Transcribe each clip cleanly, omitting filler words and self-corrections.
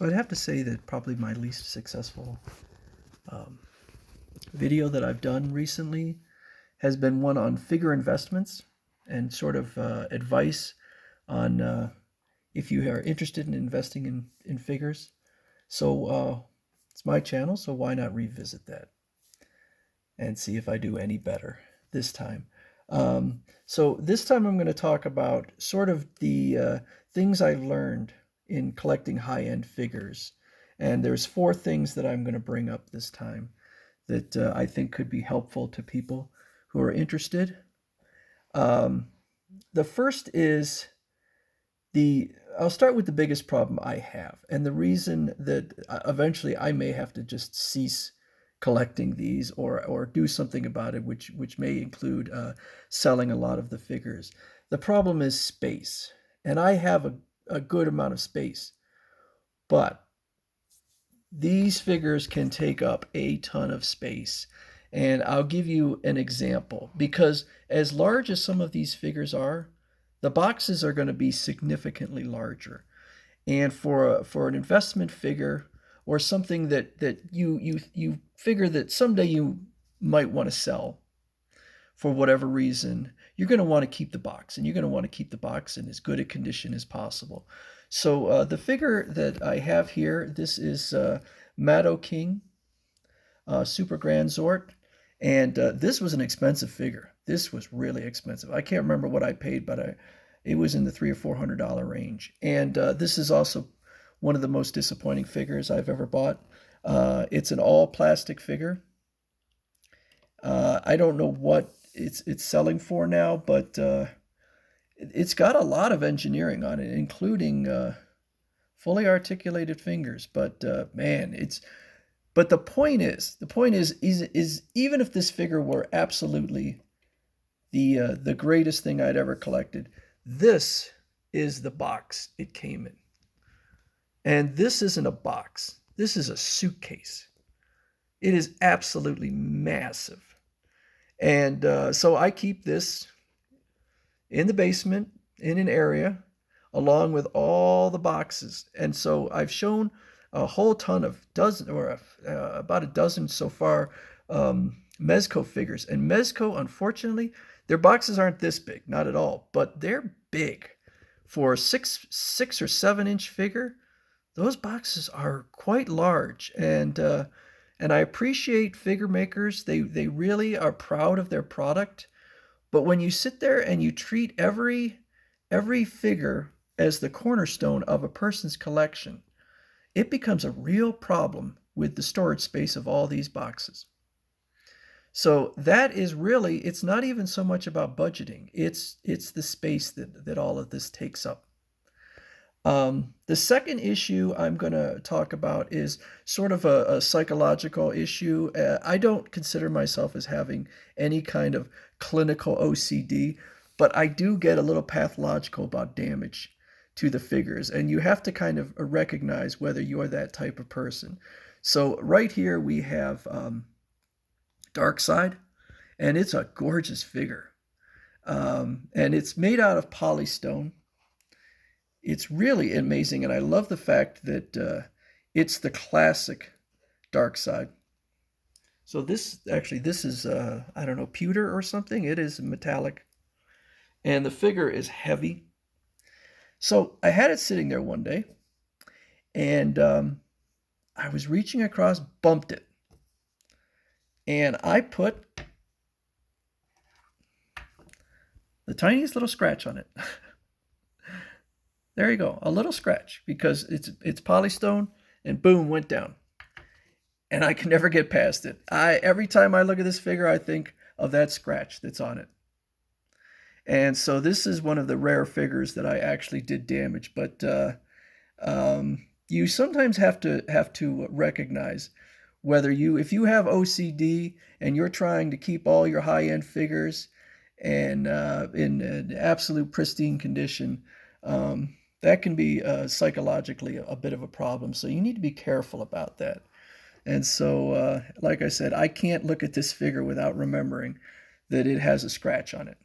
So I'd have to say that probably my least successful um, video that I've done recently has been one on figure investments and sort of advice on if you are interested in investing in figures. So it's my channel, so why not revisit that and see if I do any better this time. So this time I'm going to talk about sort of the things I learned in collecting high-end figures. And there's four things that I'm going to bring up this time that I think could be helpful to people who are interested. Um, the first is I'll start with the biggest problem I have, and the reason that eventually I may have to just cease collecting these or do something about it, which may include selling a lot of the figures. The problem is space, and I have a good amount of space, but these figures can take up a ton of space. And I'll give you an example, because as large as some of these figures are, the boxes are going to be significantly larger. And for an investment figure or something that you figure that someday you might want to sell for whatever reason, you're going to want to keep the box, and you're going to want to keep the box in as good a condition as possible. So the figure that I have here, this is Mado King, Super Grand Zort, and this was an expensive figure. This was really expensive. I can't remember what I paid, but it was in the $300 or $400 range. And this is also one of the most disappointing figures I've ever bought. It's an all plastic figure. I don't know what it's selling for now, but it's got a lot of engineering on it, including fully articulated fingers. But man, but the point is even if this figure were absolutely the greatest thing I'd ever collected, this is the box it came in. And this isn't a box. This is a suitcase. It is absolutely massive. And so I keep this in the basement in an area along with all the boxes. And so I've shown a whole ton of about a dozen so far Mezco figures. And Mezco, unfortunately, their boxes aren't this big, not at all, but they're big. For a 6 or 7 inch figure, those boxes are quite large. And I appreciate figure makers. They really are proud of their product. But when you sit there and you treat every figure as the cornerstone of a person's collection, it becomes a real problem with the storage space of all these boxes. So that is really, it's not even so much about budgeting. It's the space that all of this takes up. The second issue I'm going to talk about is sort of a psychological issue. I don't consider myself as having any kind of clinical OCD, but I do get a little pathological about damage to the figures, and you have to kind of recognize whether you are that type of person. So right here we have Dark Side, and it's a gorgeous figure. And it's made out of polystone. It's really amazing, and I love the fact that it's the classic Dark Side. So this is I don't know, pewter or something. It is metallic, and the figure is heavy. So I had it sitting there one day, and I was reaching across, bumped it, and I put the tiniest little scratch on it. There you go, a little scratch, because it's polystone, and boom, went down. And I can never get past it. Every time I look at this figure, I think of that scratch that's on it. And so this is one of the rare figures that I actually did damage. But you sometimes have to recognize whether if you have OCD and you're trying to keep all your high-end figures and in an absolute pristine condition, that can be psychologically a bit of a problem. So you need to be careful about that. And so, like I said, I can't look at this figure without remembering that it has a scratch on it.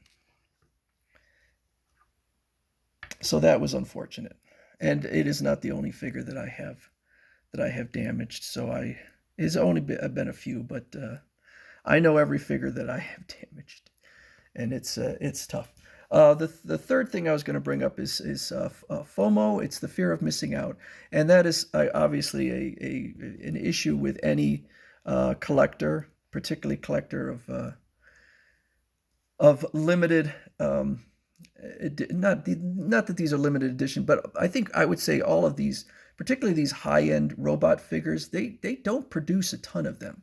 So that was unfortunate. And it is not the only figure that I have that I have damaged. So it's only been a few, but I know every figure that I have damaged, and it's tough. The third thing I was going to bring up is FOMO. It's the fear of missing out, and that is obviously an issue with any collector, particularly collector of limited. Not that these are limited edition, but I think I would say all of these, particularly these high-end robot figures, they don't produce a ton of them.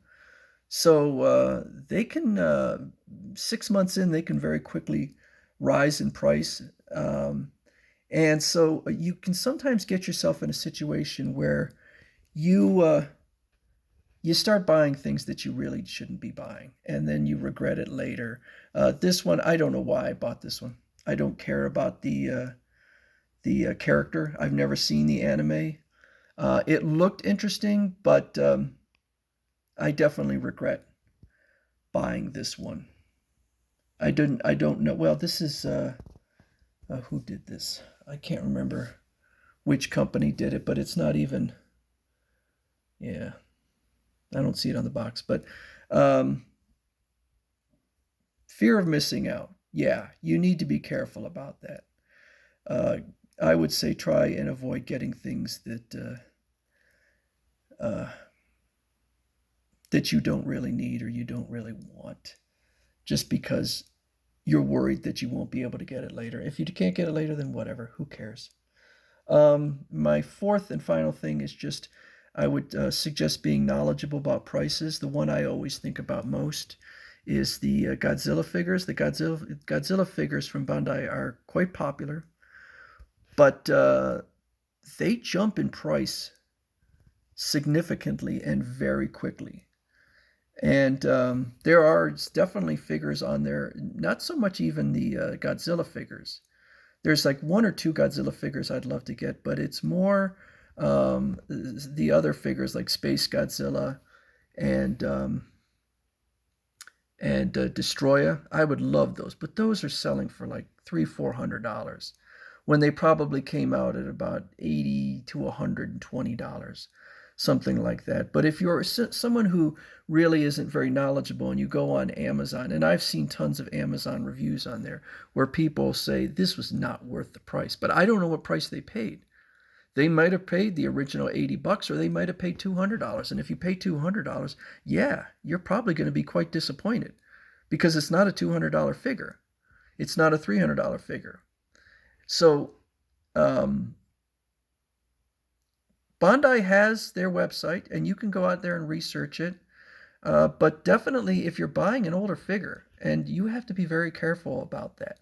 So they can 6 months in, they can very quickly rise in price. And so you can sometimes get yourself in a situation where you you start buying things that you really shouldn't be buying, and then you regret it later. This one, I don't know why I bought this one. I don't care about the character. I've never seen the anime. It looked interesting, but I definitely regret buying this one. I don't know. Well, this is who did this? I can't remember which company did it, but it's not even. Yeah, I don't see it on the box, but fear of missing out. Yeah, you need to be careful about that. I would say try and avoid getting things that you don't really need or you don't really want, just because you're worried that you won't be able to get it later. If you can't get it later, then whatever. Who cares? My fourth and final thing is just I would suggest being knowledgeable about prices. The one I always think about most is the Godzilla figures. The Godzilla figures from Bandai are quite popular, but they jump in price significantly and very quickly. And there are definitely figures on there, not so much even the Godzilla figures. There's like one or two Godzilla figures I'd love to get, but it's more the other figures like Space Godzilla and Destroya. I would love those, but those are selling for like $300-400 when they probably came out at about $80 to $120, something like that. But if you're someone who really isn't very knowledgeable and you go on Amazon, and I've seen tons of Amazon reviews on there where people say this was not worth the price, but I don't know what price they paid. They might have paid the original $80, or they might have paid $200. And if you pay $200, yeah, you're probably going to be quite disappointed because it's not a $200 figure. It's not a $300 figure. So Bandai has their website, and you can go out there and research it. But definitely, if you're buying an older figure, and you have to be very careful about that.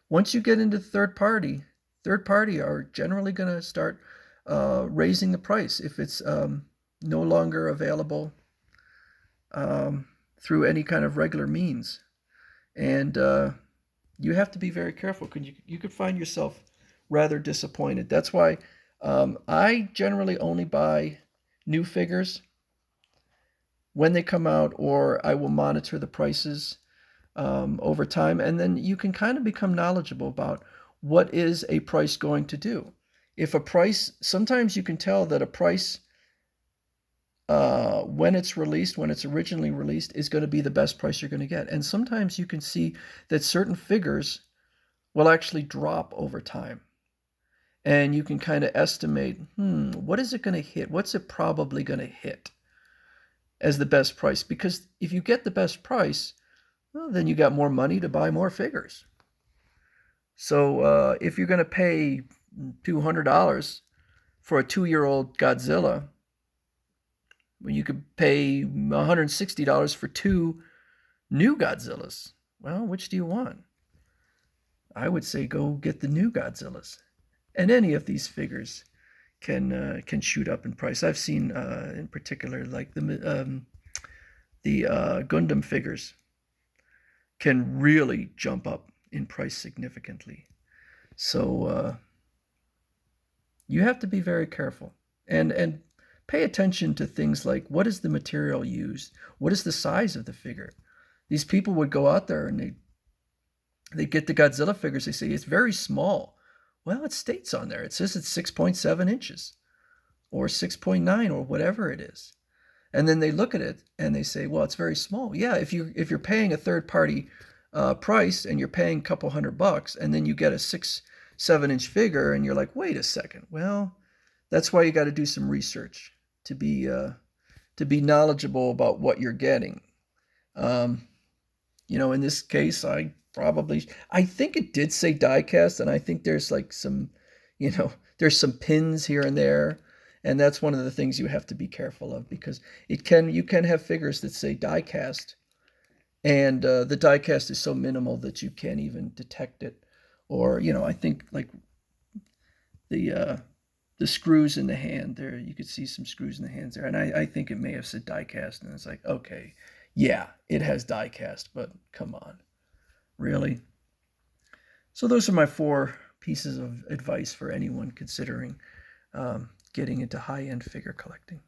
Once you get into third party are generally going to start raising the price if it's no longer available through any kind of regular means. And you have to be very careful because you could find yourself rather disappointed. That's why I generally only buy new figures when they come out, or I will monitor the prices over time. And then you can kind of become knowledgeable about what is a price going to do. If a price, sometimes you can tell that a price, when it's released, when it's originally released, is going to be the best price you're going to get. And sometimes you can see that certain figures will actually drop over time. And you can kind of estimate, what is it going to hit? What's it probably going to hit as the best price? Because if you get the best price, well, then you got more money to buy more figures. So if you're going to pay $200 for a 2-year-old Godzilla, when you could pay $160 for 2 new Godzillas, well, which do you want? I would say go get the new Godzillas. And any of these figures can shoot up in price. I've seen in particular like the Gundam figures can really jump up in price significantly. So you have to be very careful and pay attention to things like what is the material used, what is the size of the figure. These people would go out there and they get the Godzilla figures. They say it's very small. Well, it states on there. It says it's 6.7 inches. or 6.9 or whatever it is. And then they look at it and they say, well, it's very small. Yeah, if you're paying a third party price and you're paying a couple $100, and then you get a 6-7 inch figure, and you're like, wait a second. Well, that's why you got to do some research to be knowledgeable about what you're getting. Um, in this case, I think it did say die cast, and I think there's like there's some pins here and there, and that's one of the things you have to be careful of, because you can have figures that say die cast, and the die cast is so minimal that you can't even detect it, or I think like the uh, the screws in the hand there, you could see some screws in the hands there, and I think it may have said die cast, and it's like, okay, yeah, it has die cast, but come on, really? So those are my 4 pieces of advice for anyone considering getting into high-end figure collecting.